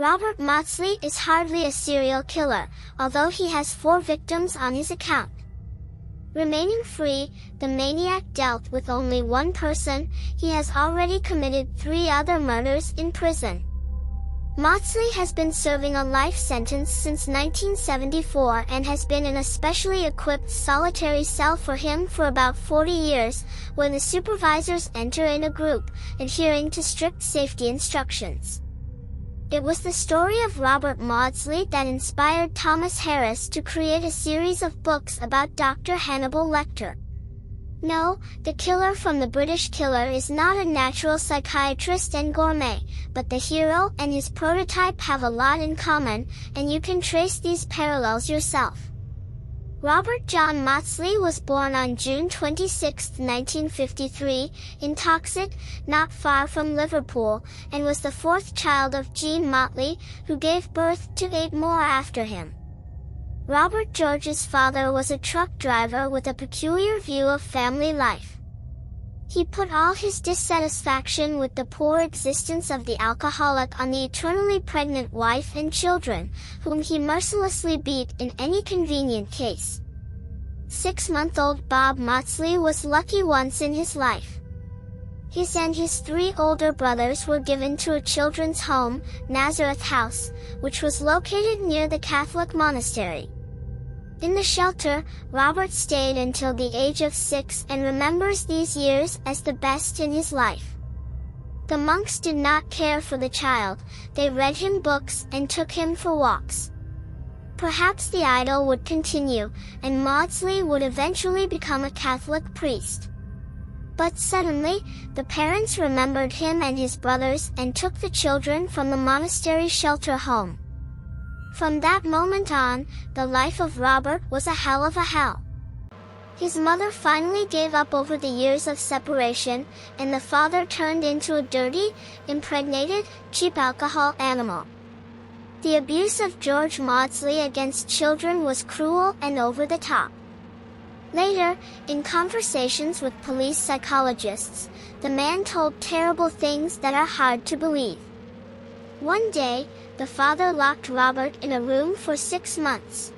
Robert Maudsley is hardly a serial killer, although he has 4 victims on his account. Remaining free, the maniac dealt with only one person. He has already committed 3 other murders in prison. Maudsley has been serving a life sentence since 1974 and has been in a specially equipped solitary cell for him for about 40 years, where the supervisors enter in a group, adhering to strict safety instructions. It was the story of Robert Maudsley that inspired Thomas Harris to create a series of books about Dr. Hannibal Lecter. No, the killer from The British Killer is not a natural psychiatrist and gourmet, but the hero and his prototype have a lot in common, and you can trace these parallels yourself. Robert John Maudsley was born on June 26, 1953, in Toxteth, not far from Liverpool, and was the 4th child of Jean Motley, who gave birth to 8 more after him. Robert George's father was a truck driver with a peculiar view of family life. He put all his dissatisfaction with the poor existence of the alcoholic on the eternally pregnant wife and children, whom he mercilessly beat in any convenient case. 6-month-old Bob Maudsley was lucky once in his life. His and his 3 older brothers were given to a children's home, Nazareth House, which was located near the Catholic monastery. In the shelter, Robert stayed until the age of 6 and remembers these years as the best in his life. The monks did not care for the child. They read him books and took him for walks. Perhaps the idyll would continue, and Maudsley would eventually become a Catholic priest. But suddenly, the parents remembered him and his brothers and took the children from the monastery shelter home. From that moment on, the life of Robert was a hell of a hell. His mother finally gave up over the years of separation, and the father turned into a dirty, impregnated, cheap alcohol animal. The abuse of George Maudsley against children was cruel and over the top. Later, in conversations with police psychologists, the man told terrible things that are hard to believe. One day, the father locked Robert in a room for 6 months.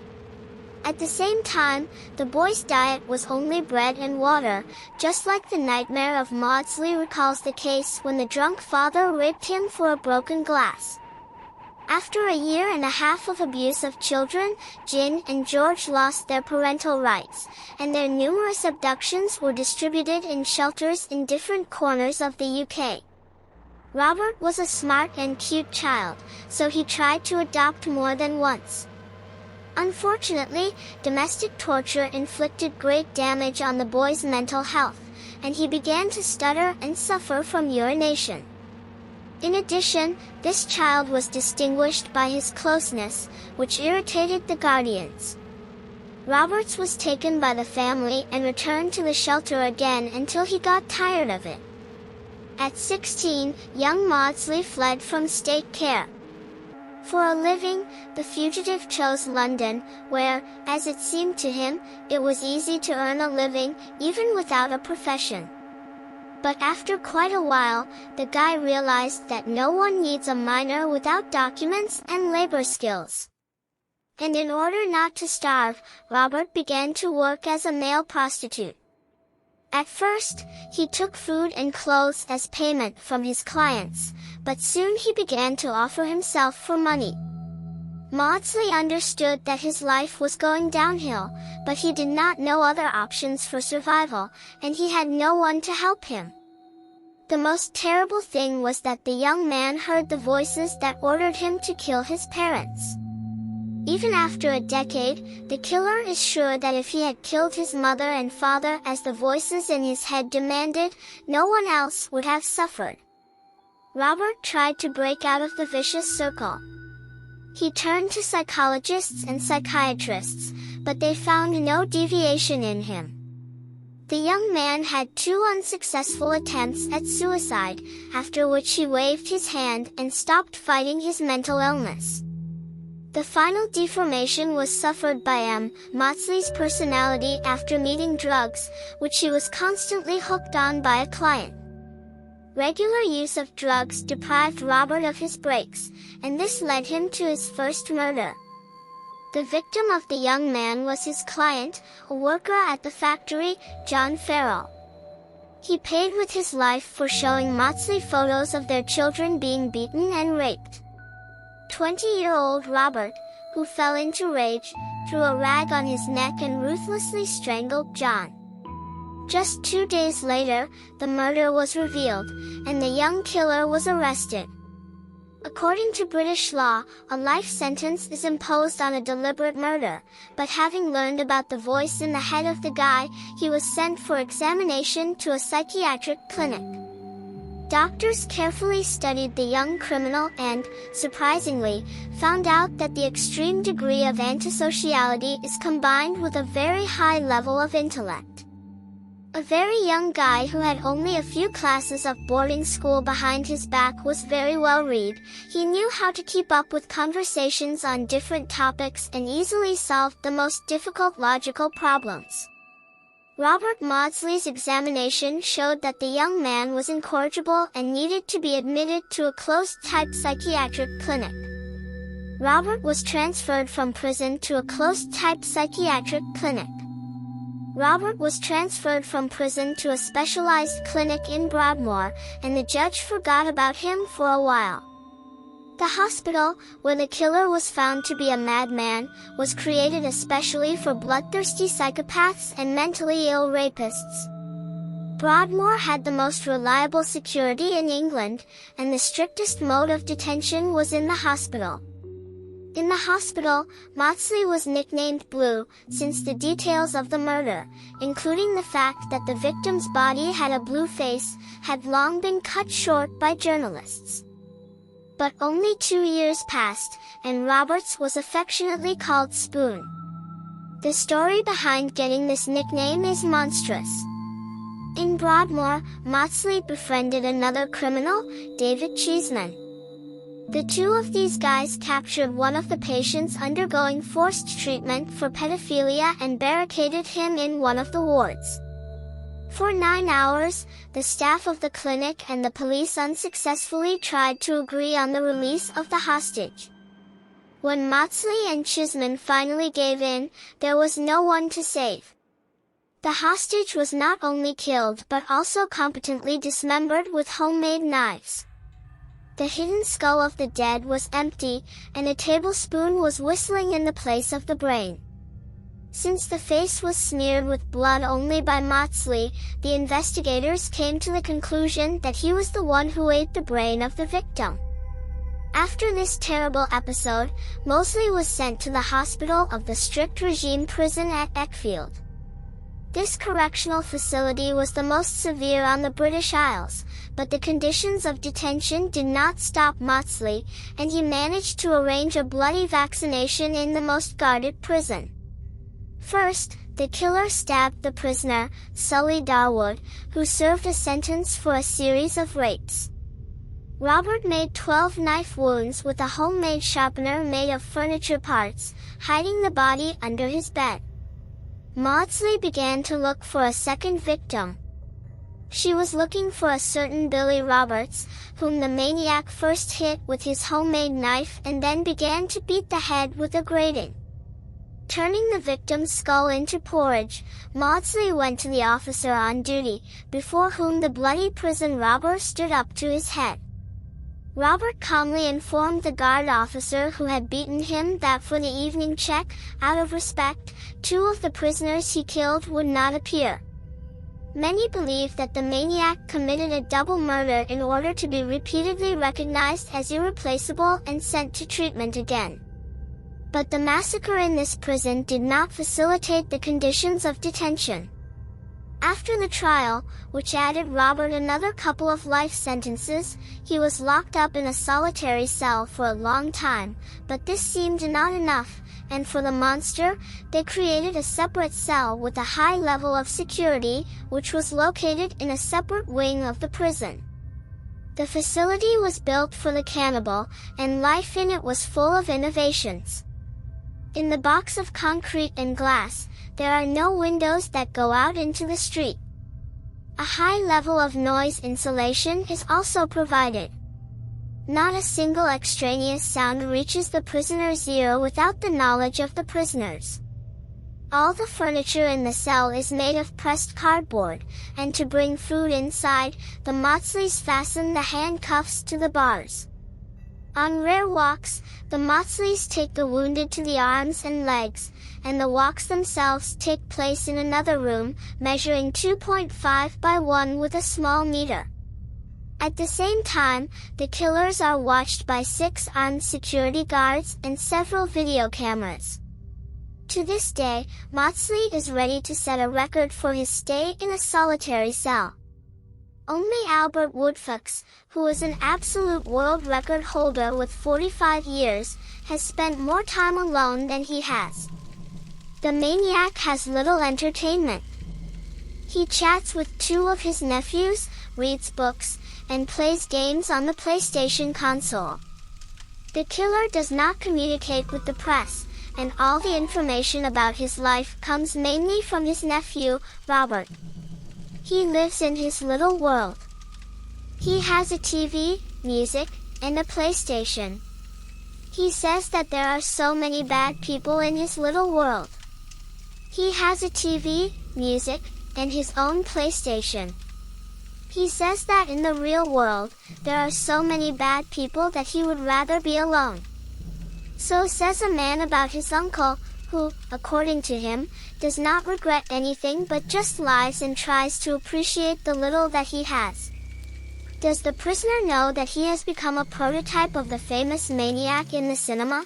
At the same time, the boy's diet was only bread and water, just like the nightmare of Maudsley recalls the case when the drunk father raped him for a broken glass. After a year and a half of abuse of children, Jin and George lost their parental rights, and their numerous abductions were distributed in shelters in different corners of the UK. Robert was a smart and cute child, so he tried to adopt more than once. Unfortunately, domestic torture inflicted great damage on the boy's mental health, and he began to stutter and suffer from urination. In addition, this child was distinguished by his closeness, which irritated the guardians. Roberts was taken by the family and returned to the shelter again until he got tired of it. At 16, young Maudsley fled from state care. For a living, the fugitive chose London, where, as it seemed to him, it was easy to earn a living, even without a profession. But after quite a while, the guy realized that no one needs a minor without documents and labor skills. And in order not to starve, Robert began to work as a male prostitute. At first, he took food and clothes as payment from his clients, but soon he began to offer himself for money. Maudsley understood that his life was going downhill, but he did not know other options for survival, and he had no one to help him. The most terrible thing was that the young man heard the voices that ordered him to kill his parents. Even after a decade, the killer is sure that if he had killed his mother and father as the voices in his head demanded, no one else would have suffered. Robert tried to break out of the vicious circle. He turned to psychologists and psychiatrists, but they found no deviation in him. The young man had 2 unsuccessful attempts at suicide, after which he waved his hand and stopped fighting his mental illness. The final deformation was suffered by Maudsley's personality after meeting drugs, which he was constantly hooked on by a client. Regular use of drugs deprived Robert of his breaks, and this led him to his first murder. The victim of the young man was his client, a worker at the factory, John Farrell. He paid with his life for showing Maudsley photos of their children being beaten and raped. 20-year-old Robert, who fell into rage, threw a rag on his neck and ruthlessly strangled John. Just 2 days later, the murder was revealed, and the young killer was arrested. According to British law, a life sentence is imposed on a deliberate murder, but having learned about the voice in the head of the guy, he was sent for examination to a psychiatric clinic. Doctors carefully studied the young criminal and, surprisingly, found out that the extreme degree of antisociality is combined with a very high level of intellect. A very young guy who had only a few classes of boarding school behind his back was very well read. He knew how to keep up with conversations on different topics and easily solved the most difficult logical problems. Robert Maudsley's examination showed that the young man was incorrigible and needed to be admitted to a closed-type psychiatric clinic. Robert was transferred from prison to a closed-type psychiatric clinic. Robert was transferred from prison to a specialized clinic in Broadmoor, and the judge forgot about him for a while. The hospital, where the killer was found to be a madman, was created especially for bloodthirsty psychopaths and mentally ill rapists. Broadmoor had the most reliable security in England, and the strictest mode of detention was in the hospital. In the hospital, Maudsley was nicknamed Blue, since the details of the murder, including the fact that the victim's body had a blue face, had long been cut short by journalists. But only 2 years passed, and Roberts was affectionately called Spoon. The story behind getting this nickname is monstrous. In Broadmoor, Maudsley befriended another criminal, David Cheeseman. The two of these guys captured one of the patients undergoing forced treatment for pedophilia and barricaded him in one of the wards. For 9 hours, the staff of the clinic and the police unsuccessfully tried to agree on the release of the hostage. When Maudsley and Cheeseman finally gave in, there was no one to save. The hostage was not only killed but also competently dismembered with homemade knives. The hidden skull of the dead was empty, and a tablespoon was whistling in the place of the brain. Since the face was smeared with blood only by Maudsley, the investigators came to the conclusion that he was the one who ate the brain of the victim. After this terrible episode, Maudsley was sent to the hospital of the strict regime prison at Eckfield. This correctional facility was the most severe on the British Isles, but the conditions of detention did not stop Maudsley, and he managed to arrange a bloody vaccination in the most guarded prison. First, the killer stabbed the prisoner, Sully Darwood, who served a sentence for a series of rapes. Robert made 12 knife wounds with a homemade sharpener made of furniture parts, hiding the body under his bed. Maudsley began to look for a second victim. She was looking for a certain Billy Roberts, whom the maniac first hit with his homemade knife and then began to beat the head with a grating. Turning the victim's skull into porridge, Maudsley went to the officer on duty, before whom the bloody prison robber stood up to his head. Robert calmly informed the guard officer who had beaten him that for the evening check, out of respect, 2 of the prisoners he killed would not appear. Many believe that the maniac committed a double murder in order to be repeatedly recognized as irreplaceable and sent to treatment again. But the massacre in this prison did not facilitate the conditions of detention. After the trial, which added Robert another couple of life sentences, he was locked up in a solitary cell for a long time, but this seemed not enough, and for the monster, they created a separate cell with a high level of security, which was located in a separate wing of the prison. The facility was built for the cannibal, and life in it was full of innovations. In the box of concrete and glass, there are no windows that go out into the street. A high level of noise insulation is also provided. Not a single extraneous sound reaches the prisoner's ear without the knowledge of the prisoners. All the furniture in the cell is made of pressed cardboard, and to bring food inside, the Maudsleys fasten the handcuffs to the bars. On rare walks, the Maudsleys take the wounded to the arms and legs, and the walks themselves take place in another room, measuring 2.5 by 1 with a small meter. At the same time, the killers are watched by 6 armed security guards and several video cameras. To this day, Maudsley is ready to set a record for his stay in a solitary cell. Only Albert Woodfucks, who is an absolute world record holder with 45 years, has spent more time alone than he has. The maniac has little entertainment. He chats with 2 of his nephews, reads books, and plays games on the PlayStation console. The killer does not communicate with the press, and all the information about his life comes mainly from his nephew, Robert. He lives in his little world. He has a TV, music, and a PlayStation. He says that there are so many bad people in his little world. He has a TV, music, and his own PlayStation. He says that in the real world, there are so many bad people that he would rather be alone. So says a man about his uncle, who, according to him, does not regret anything but just lies and tries to appreciate the little that he has. Does the prisoner know that he has become a prototype of the famous maniac in the cinema?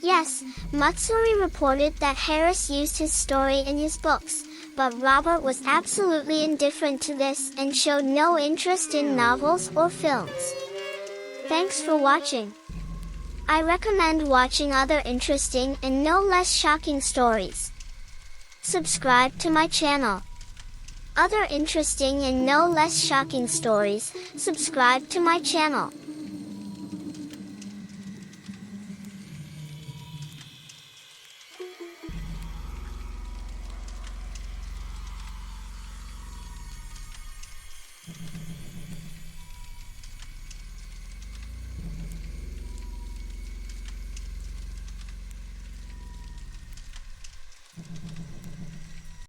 Yes, Matsuri reported that Harris used his story in his books, but Robert was absolutely indifferent to this and showed no interest in novels or films. Thanks for watching. I recommend watching other interesting and no less shocking stories. Subscribe to my channel. Other interesting and no less shocking stories, subscribe to my channel.